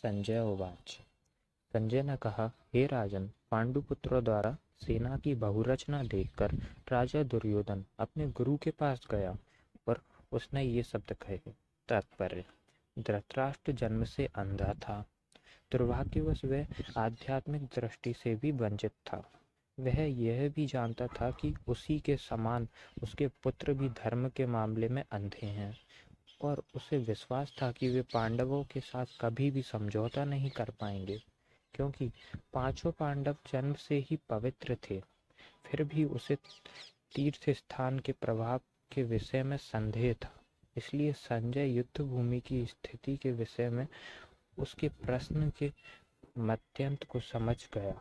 संजय उवाच। संजय ने कहा, हे राजन, पांडुपुत्रों द्वारा सेना की बहुरचना देखकर राजा दुर्योधन अपने गुरु के पास गया और उसने ये शब्द कहे। तात्पर्य: धृतराष्ट्र जन्म से अंधा था। दुर्भाग्यवश वह आध्यात्मिक दृष्टि से भी वंचित था। वह यह भी जानता था कि उसी के समान उसके पुत्र भी धर्म के मामले में अंधे हैं, और उसे विश्वास था कि वे पांडवों के साथ कभी भी समझौता नहीं कर पाएंगे, क्योंकि पांचों पांडव जन्म से ही पवित्र थे। फिर भी उसे तीर्थ स्थान के प्रभाव के विषय में संदेह था। इसलिए संजय युद्ध भूमि की स्थिति के विषय में उसके प्रश्न के मत्यंत को समझ गया।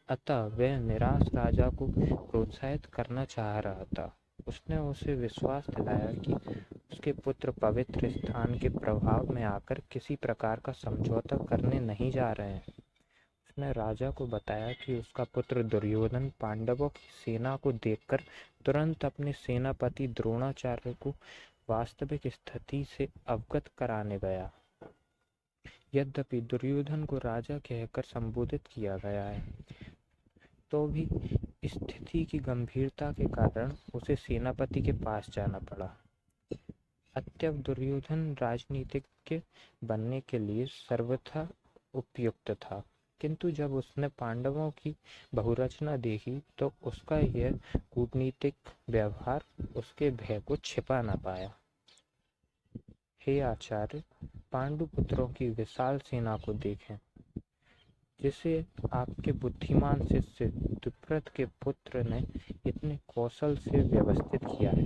अतः वह निराश राजा को प्रोत्साहित करना चाह रहा था। उसने उसे विश्वास दिलाया कि उसके पुत्र पवित्र स्थान के प्रभाव में आकर किसी प्रकार का समझौता करने नहीं जा रहे हैं। उसने राजा को बताया कि उसका पुत्र दुर्योधन पांडवों की सेना को देखकर तुरंत अपने सेनापति द्रोणाचार्य को वास्तविक स्थिति से अवगत कराने गया। यद्यपि दुर्योधन को राजा कहकर संबोधित किया गया है, तो भी स्थिति की गंभीरता के कारण उसे सेनापति के पास जाना पड़ा। अतएव दुर्योधन राजनीतिज्ञ बनने के लिए सर्वथा उपयुक्त था, किंतु जब उसने पांडवों की बहुरचना देखी तो उसका यह कूटनीतिक व्यवहार उसके भय को छिपा न पाया। हे आचार्य, पांडुपुत्रों की विशाल सेना को देखें, जिसे आपके बुद्धिमान शिष्य द्रुपद के पुत्र ने इतने कौशल से व्यवस्थित किया है।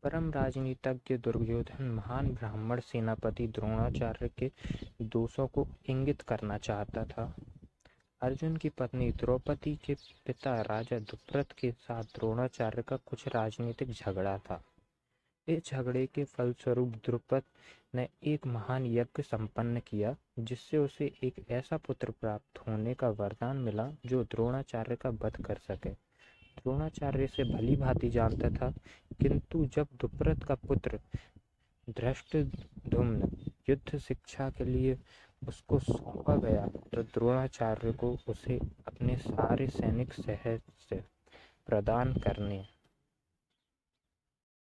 परम राजनीतिज्ञ दुर्योधन महान ब्राह्मण सेनापति द्रोणाचार्य के दोषों को इंगित करना चाहता था। अर्जुन की पत्नी द्रौपदी के पिता राजा द्रुपद के साथ द्रोणाचार्य का कुछ राजनीतिक झगड़ा था। इस झगड़े के फलस्वरूप द्रुपद ने एक महान यज्ञ संपन्न किया, जिससे उसे एक ऐसा पुत्र प्राप्त होने का वरदान मिला जो द्रोणाचार्य का वध कर सके। द्रोणाचार्य से भली भांति जानता था, किंतु जब द्रुपद का पुत्र धृष्टद्युम्न युद्ध शिक्षा के लिए उसको सौंपा गया तो द्रोणाचार्य को उसे अपने सारे सैनिक सहस्य प्रदान करने